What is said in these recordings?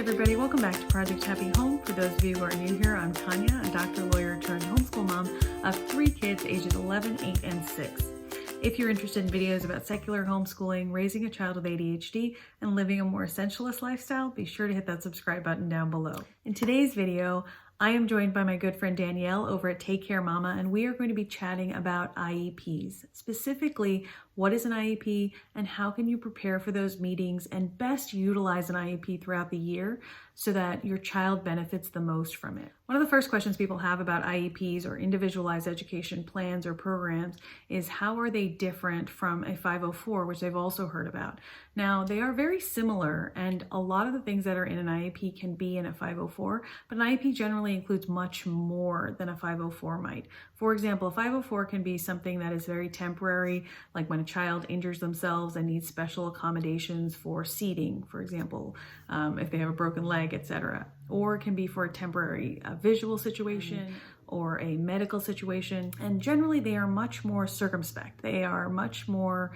everybody, welcome back to Project Happy Home. For those of you who are new here, I'm Tanya, a doctor, lawyer, turned homeschool mom of 3 kids ages 11, 8, and 6. If you're interested in videos about secular homeschooling, raising a child with ADHD, and living a more essentialist lifestyle, be sure to hit that subscribe button down below. In today's video, I am joined by my good friend Danielle over at TakeCareMama, and we are going to be chatting about IEPs. Specifically, what is an IEP and how can you prepare for those meetings and best utilize an IEP throughout the year so that your child benefits the most from it. One of the first questions people have about IEPs or individualized education plans or programs is how are they different from a 504, which they've also heard about. Now, they are very similar, and a lot of the things that are in an IEP can be in a 504, but an IEP generally includes much more than a 504 might. For example, a 504 can be something that is very temporary, like when a child injures themselves and needs special accommodations for seating, for example, if they have a broken leg, etc. Or it can be for a temporary visual situation or a medical situation. And generally they are much more circumspect. They are much more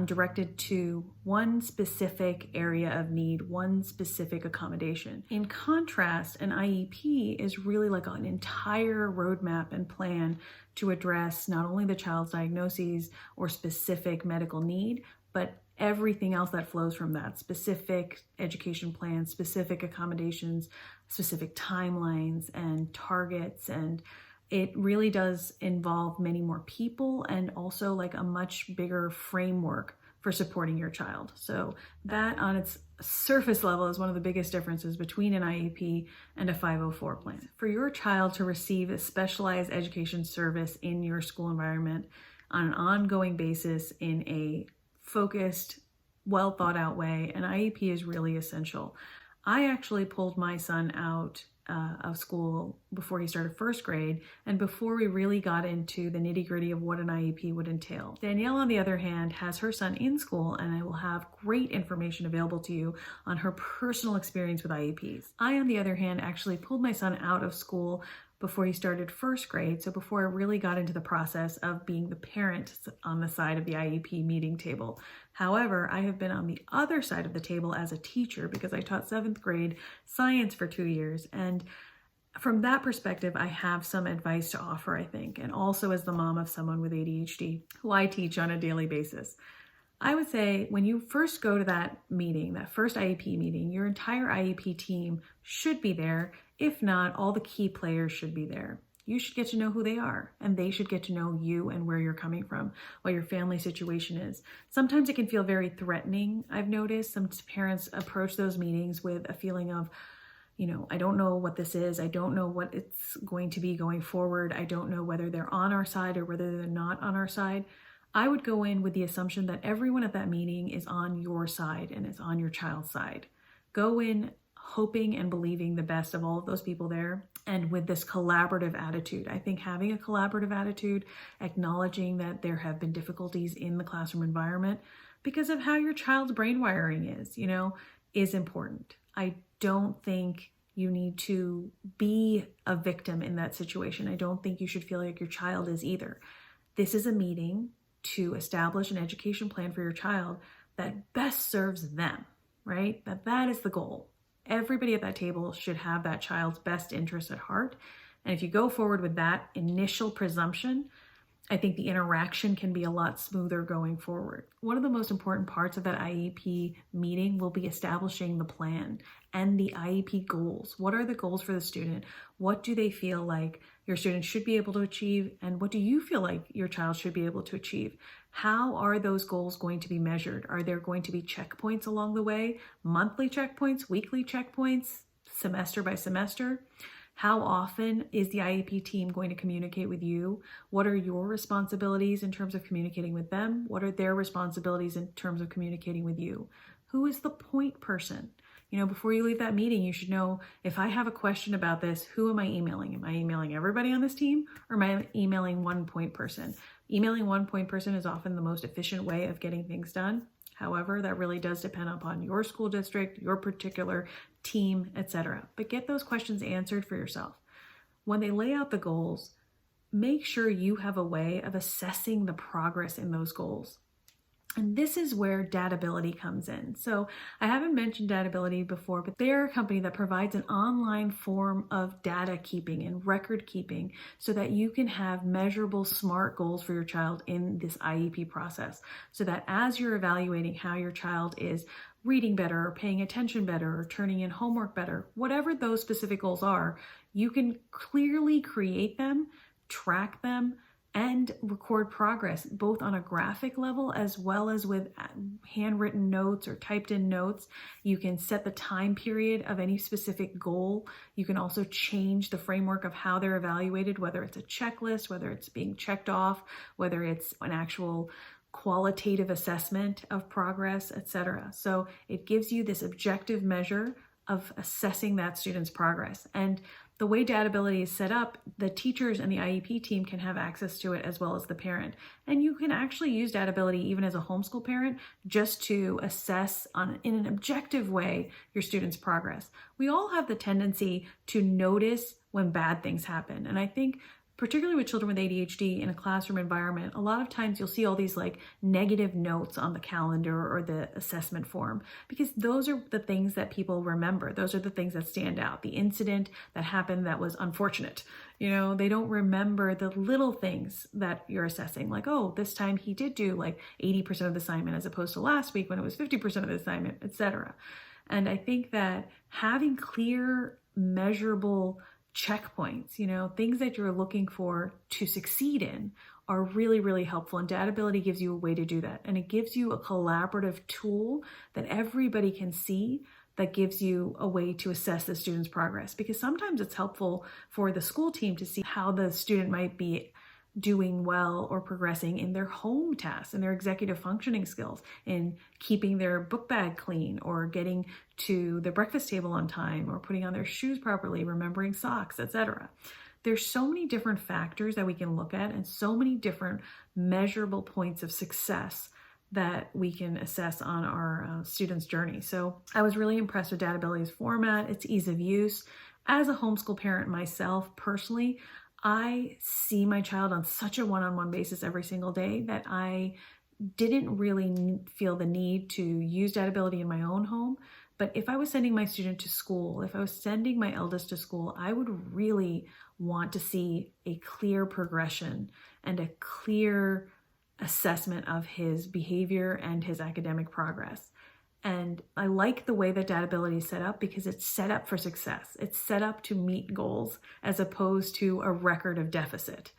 directed to one specific area of need, one specific accommodation. In contrast, an IEP is really like an entire roadmap and plan to address not only the child's diagnoses or specific medical need, but everything else that flows from that. Specific education plans, specific accommodations, specific timelines and targets, and it really does involve many more people and also like a much bigger framework for supporting your child. So that on its surface level is one of the biggest differences between an IEP and a 504 plan. For your child to receive a specialized education service in your school environment on an ongoing basis in a focused, well thought out way, an IEP is really essential. I actually pulled my son out of school before he started first grade and before we really got into the nitty-gritty of what an IEP would entail. Danielle, on the other hand, has her son in school, and I will have great information available to you on her personal experience with IEPs. I, on the other hand, actually pulled my son out of school before he started first grade, so before I really got into the process of being the parent on the side of the IEP meeting table. However, I have been on the other side of the table as a teacher because I taught 7th grade science for 2 years, and from that perspective, I have some advice to offer, I think, and also as the mom of someone with ADHD, who I teach on a daily basis. I would say when you first go to that meeting, that first IEP meeting, your entire IEP team should be there. If not, all the key players should be there. You should get to know who they are, and they should get to know you and where you're coming from, what your family situation is. Sometimes it can feel very threatening. I've noticed some parents approach those meetings with a feeling of, I don't know what this is. I don't know what it's going to be going forward. I don't know whether they're on our side or whether they're not on our side. I would go in with the assumption that everyone at that meeting is on your side and is on your child's side. Go in hoping and believing the best of all of those people there, and with this collaborative attitude. I think having a collaborative attitude, acknowledging that there have been difficulties in the classroom environment because of how your child's brain wiring is important. I don't think you need to be a victim in that situation. I don't think you should feel like your child is either. This is a meeting to establish an education plan for your child that best serves them, right? That is the goal. Everybody at that table should have that child's best interest at heart. And if you go forward with that initial presumption, I think the interaction can be a lot smoother going forward. One of the most important parts of that IEP meeting will be establishing the plan and the IEP goals. What are the goals for the student? What do they feel like your student should be able to achieve? And what do you feel like your child should be able to achieve? How are those goals going to be measured? Are there going to be checkpoints along the way? Monthly checkpoints, weekly checkpoints, semester by semester? How often is the IEP team going to communicate with you? What are your responsibilities in terms of communicating with them? What are their responsibilities in terms of communicating with you? Who is the point person? Before you leave that meeting, you should know, if I have a question about this, who am I emailing? Am I emailing everybody on this team, or am I emailing one point person? Emailing one point person is often the most efficient way of getting things done. However, that really does depend upon your school district, your particular team, etc. But get those questions answered for yourself. When they lay out the goals, make sure you have a way of assessing the progress in those goals. And this is where Datability comes in. So I haven't mentioned Datability before, but they're a company that provides an online form of data keeping and record keeping so that you can have measurable SMART goals for your child in this IEP process. So that as you're evaluating how your child is reading better or paying attention better or turning in homework better, whatever those specific goals are, you can clearly create them, track them, and record progress, both on a graphic level as well as with handwritten notes or typed in notes. You can set the time period of any specific goal. You can also change the framework of how they're evaluated, whether it's a checklist, whether it's being checked off, whether it's an actual qualitative assessment of progress, etc. So it gives you this objective measure of assessing that student's progress. And the way Datability is set up, the teachers and the IEP team can have access to it as well as the parent. And you can actually use Datability even as a homeschool parent just to assess in an objective way your student's progress. We all have the tendency to notice when bad things happen. And I think particularly with children with ADHD in a classroom environment, a lot of times you'll see all these like negative notes on the calendar or the assessment form, because those are the things that people remember. Those are the things that stand out. The incident that happened that was unfortunate. You know, they don't remember the little things that you're assessing, like, oh, this time he did do like 80% of the assignment as opposed to last week when it was 50% of the assignment, etc. And I think that having clear, measurable checkpoints, you know, things that you're looking for to succeed in are really, really helpful. And Datability gives you a way to do that. And it gives you a collaborative tool that everybody can see that gives you a way to assess the student's progress. Because sometimes it's helpful for the school team to see how the student might be doing well or progressing in their home tasks and their executive functioning skills, in keeping their book bag clean or getting to the breakfast table on time or putting on their shoes properly, remembering socks, etc. There's so many different factors that we can look at and so many different measurable points of success that we can assess on our students' journey. So I was really impressed with Datability's format, its ease of use. As a homeschool parent myself, personally, I see my child on such a one-on-one basis every single day that I didn't really feel the need to use Datability in my own home. But if I was sending my student to school, if I was sending my eldest to school, I would really want to see a clear progression and a clear assessment of his behavior and his academic progress. And I like the way that Datability is set up because it's set up for success. It's set up to meet goals as opposed to a record of deficit.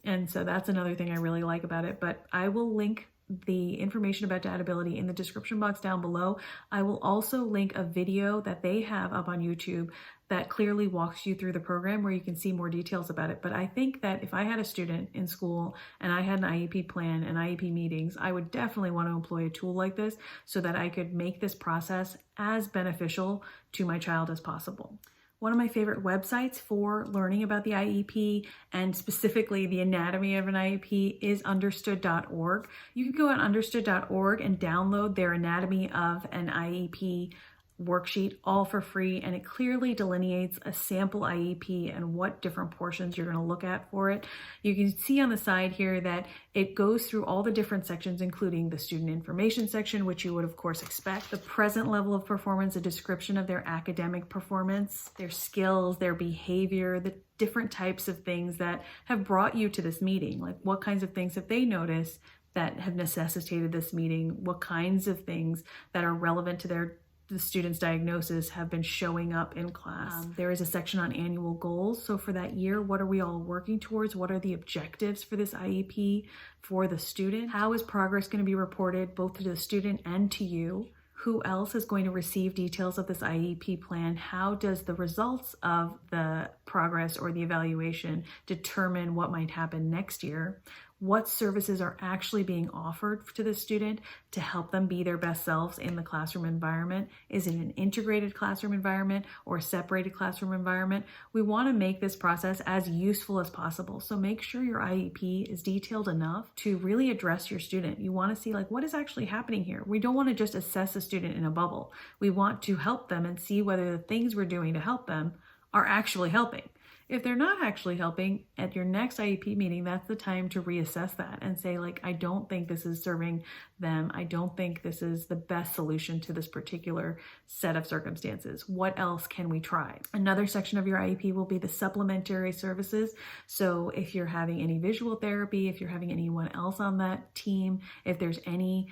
And so that's another thing I really like about it. But I will link the information about Datability in the description box down below. I will also link a video that they have up on YouTube that clearly walks you through the program where you can see more details about it. But I think that if I had a student in school and I had an IEP plan and IEP meetings, I would definitely want to employ a tool like this so that I could make this process as beneficial to my child as possible. One of my favorite websites for learning about the IEP and specifically the anatomy of an IEP is understood.org. You can go on understood.org and download their anatomy of an IEP worksheet all for free, and it clearly delineates a sample IEP and what different portions you're going to look at for it. You can see on the side here that it goes through all the different sections, including the student information section, which you would of course expect, the present level of performance, a description of their academic performance, their skills, their behavior, the different types of things that have brought you to this meeting, like what kinds of things have they noticed that have necessitated this meeting, what kinds of things that are relevant to the student's diagnosis have been showing up in class. There is a section on annual goals. So for that year, what are we all working towards? What are the objectives for this IEP for the student? How is progress going to be reported both to the student and to you? Who else is going to receive details of this IEP plan? How does the results of the progress or the evaluation determine what might happen next year? What services are actually being offered to the student to help them be their best selves in the classroom environment? Is it an integrated classroom environment or a separated classroom environment? We want to make this process as useful as possible. So make sure your IEP is detailed enough to really address your student. You want to see like what is actually happening here. We don't want to just assess a student in a bubble. We want to help them and see whether the things we're doing to help them are actually helping. If they're not actually helping, at your next IEP meeting, that's the time to reassess that and say, like, I don't think this is serving them. I don't think this is the best solution to this particular set of circumstances. What else can we try? Another section of your IEP will be the supplementary services. So if you're having any visual therapy, if you're having anyone else on that team, if there's any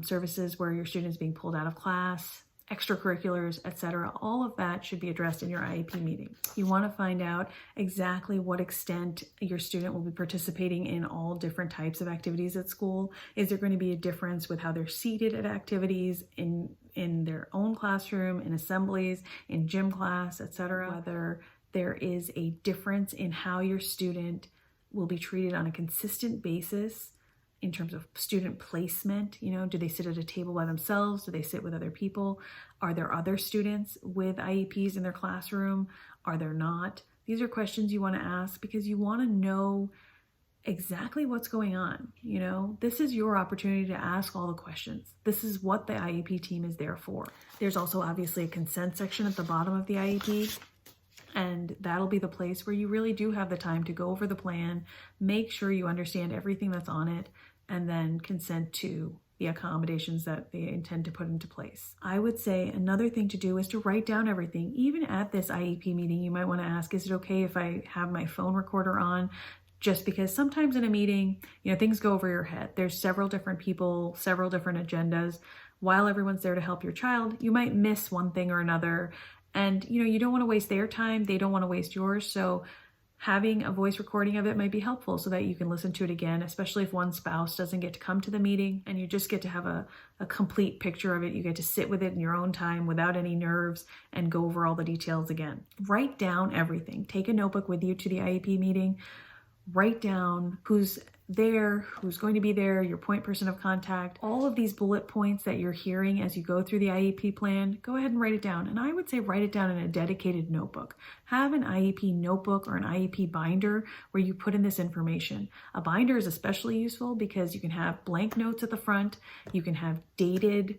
services where your student is being pulled out of class, extracurriculars, etc. All of that should be addressed in your IEP meeting. You want to find out exactly what extent your student will be participating in all different types of activities at school. Is there going to be a difference with how they're seated at activities in their own classroom, in assemblies, in gym class, etc. Whether there is a difference in how your student will be treated on a consistent basis in terms of student placement. Do they sit at a table by themselves? Do they sit with other people? Are there other students with IEPs in their classroom? Are there not? These are questions you want to ask because you want to know exactly what's going on. This is your opportunity to ask all the questions. This is what the IEP team is there for. There's also obviously a consent section at the bottom of the IEP. And that'll be the place where you really do have the time to go over the plan, make sure you understand everything that's on it, and then consent to the accommodations that they intend to put into place. I would say another thing to do is to write down everything. Even at this IEP meeting, you might want to ask, is it okay if I have my phone recorder on? Just because sometimes in a meeting, things go over your head. There's several different people, several different agendas. While everyone's there to help your child, you might miss one thing or another. And, you don't want to waste their time. They don't want to waste yours. So having a voice recording of it might be helpful so that you can listen to it again, especially if one spouse doesn't get to come to the meeting and you just get to have a complete picture of it. You get to sit with it in your own time without any nerves and go over all the details again. Write down everything. Take a notebook with you to the IEP meeting. Write down who's there, who's going to be there, your point person of contact, all of these bullet points that you're hearing as you go through the IEP plan, go ahead and write it down. And I would say write it down in a dedicated notebook. Have an IEP notebook or an IEP binder where you put in this information. A binder is especially useful because you can have blank notes at the front. You can have dated,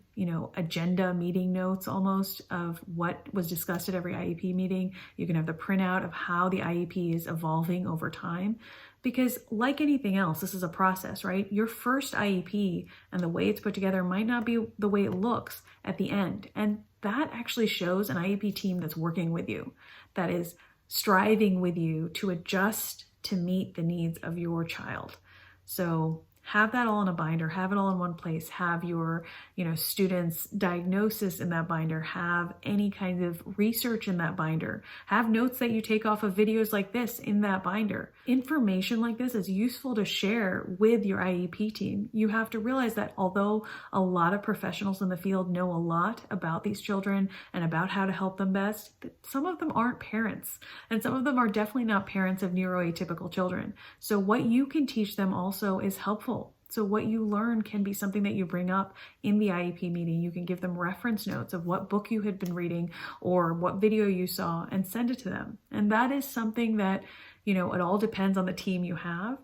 agenda meeting notes almost of what was discussed at every IEP meeting. You can have the printout of how the IEP is evolving over time. Because like anything else, this is a process, right? Your first IEP and the way it's put together might not be the way it looks at the end. And that actually shows an IEP team that's working with you, that is striving with you to adjust to meet the needs of your child. So have that all in a binder, have it all in one place, have your, students' diagnosis in that binder, have any kind of research in that binder, have notes that you take off of videos like this in that binder. Information like this is useful to share with your IEP team. You have to realize that although a lot of professionals in the field know a lot about these children and about how to help them best, some of them aren't parents, and some of them are definitely not parents of neuroatypical children. So what you can teach them also is helpful. So what you learn can be something that you bring up in the IEP meeting. You can give them reference notes of what book you had been reading or what video you saw and send it to them. And that is something that, it all depends on the team you have.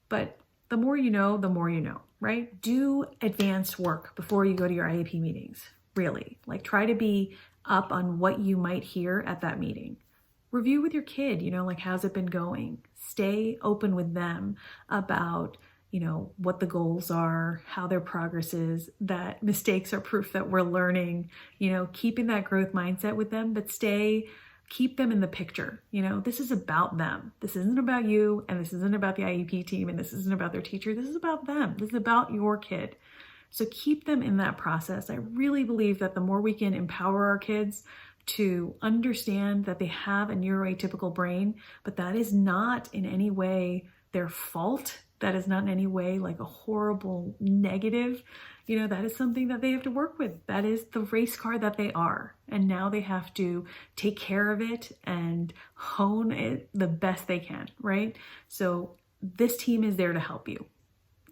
But the more you know, right? Do advanced work before you go to your IEP meetings, really. Try to be up on what you might hear at that meeting. Review with your kid, how's it been going? Stay open with them about what the goals are, how their progress is, that mistakes are proof that we're learning, keeping that growth mindset with them, but keep them in the picture. This is about them. This isn't about you, and this isn't about the IEP team, and this isn't about their teacher. This is about them. This is about your kid. So keep them in that process. I really believe that the more we can empower our kids to understand that they have a neuroatypical brain, but that is not in any way their fault. That is not in any way like a horrible negative. That is something that they have to work with. That is the race car that they are. And now they have to take care of it and hone it the best they can, right? So this team is there to help you.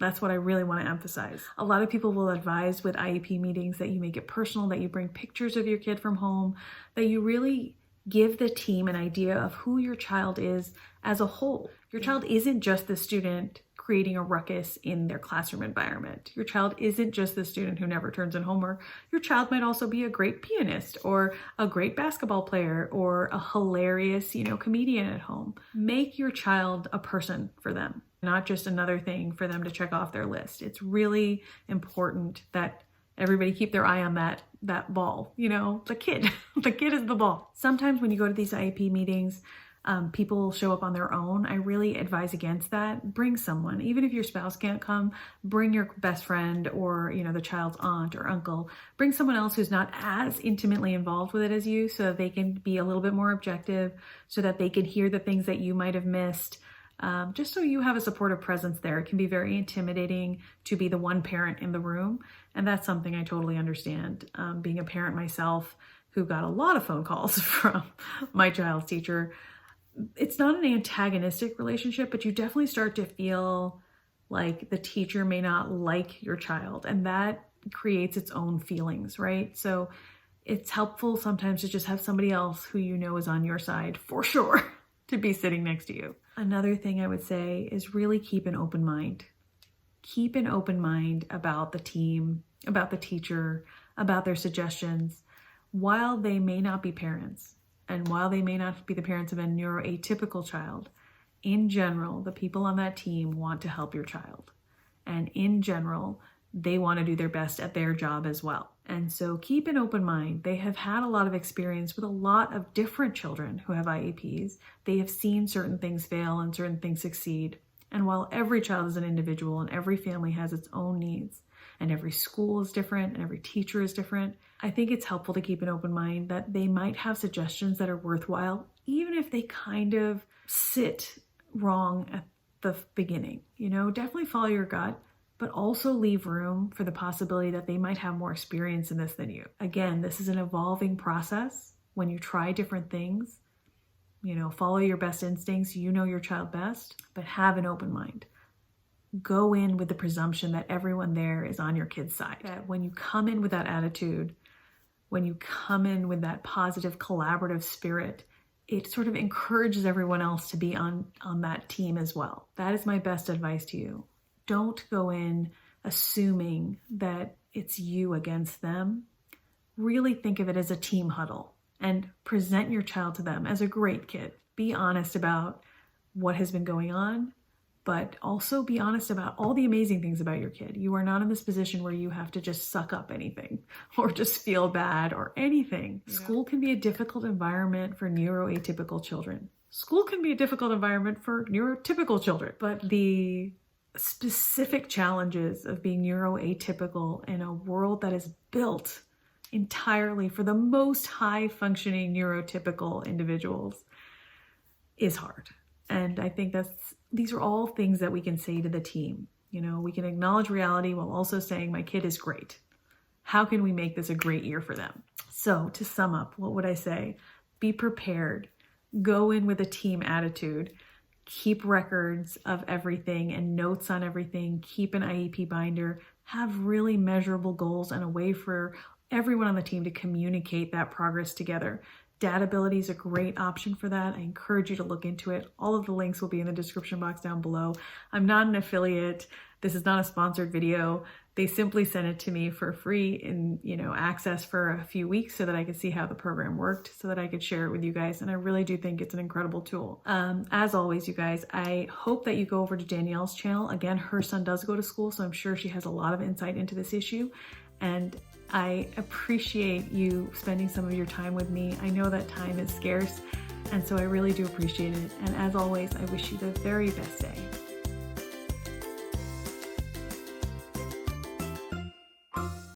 That's what I really want to emphasize. A lot of people will advise with IEP meetings that you make it personal, that you bring pictures of your kid from home, that you really give the team an idea of who your child is as a whole. Your child isn't just the student creating a ruckus in their classroom environment. Your child isn't just the student who never turns in homework. Your child might also be a great pianist or a great basketball player or a hilarious, comedian at home. Make your child a person for them, not just another thing for them to check off their list. It's really important that everybody keep their eye on that ball, the kid. The kid is the ball. Sometimes when you go to these IEP meetings, people show up on their own. I really advise against that. Bring someone. Even if your spouse can't come, bring your best friend or, the child's aunt or uncle. Bring someone else who's not as intimately involved with it as you so that they can be a little bit more objective, so that they can hear the things that you might have missed. Just so you have a supportive presence there. It can be very intimidating to be the one parent in the room. And that's something I totally understand. Being a parent myself who got a lot of phone calls from my child's teacher, it's not an antagonistic relationship, but you definitely start to feel like the teacher may not like your child, and that creates its own feelings, right? So it's helpful sometimes to just have somebody else who is on your side for sure to be sitting next to you. Another thing I would say is really keep an open mind. Keep an open mind about the team, about the teacher, about their suggestions, while they may not be parents. And while they may not be the parents of a neuroatypical child, in general, the people on that team want to help your child. And in general, they want to do their best at their job as well. And so keep an open mind. They have had a lot of experience with a lot of different children who have IEPs. They have seen certain things fail and certain things succeed. And while every child is an individual and every family has its own needs, and every school is different and every teacher is different, I think it's helpful to keep an open mind that they might have suggestions that are worthwhile, even if they kind of sit wrong at the beginning. Definitely follow your gut, but also leave room for the possibility that they might have more experience in this than you. Again, this is an evolving process. When you try different things, follow your best instincts, your child best, but have an open mind. Go in with the presumption that everyone there is on your kid's side. That when you come in with that attitude, when you come in with that positive collaborative spirit, it sort of encourages everyone else to be on that team as well. That is my best advice to you. Don't go in assuming that it's you against them. Really think of it as a team huddle and present your child to them as a great kid. Be honest about what has been going on, but also be honest about all the amazing things about your kid. You are not in this position where you have to just suck up anything or just feel bad or anything. Yeah. School can be a difficult environment for neuroatypical children. School can be a difficult environment for neurotypical children, but the specific challenges of being neuroatypical in a world that is built entirely for the most high-functioning neurotypical individuals is hard. And I think these are all things that we can say to the team. We can acknowledge reality while also saying, my kid is great. How can we make this a great year for them? So to sum up, what would I say? Be prepared. Go in with a team attitude. Keep records of everything and notes on everything. Keep an IEP binder. Have really measurable goals and a way for everyone on the team to communicate that progress together. Datability is a great option for that. I encourage you to look into it. All of the links will be in the description box down below. I'm not an affiliate. This is not a sponsored video. They simply sent it to me for free in, access for a few weeks so that I could see how the program worked, so that I could share it with you guys. And I really do think it's an incredible tool. As always, you guys, I hope that you go over to Danielle's channel. Again, her son does go to school, so I'm sure she has a lot of insight into this issue. And I appreciate you spending some of your time with me. I know that time is scarce, and so I really do appreciate it. And as always, I wish you the very best day.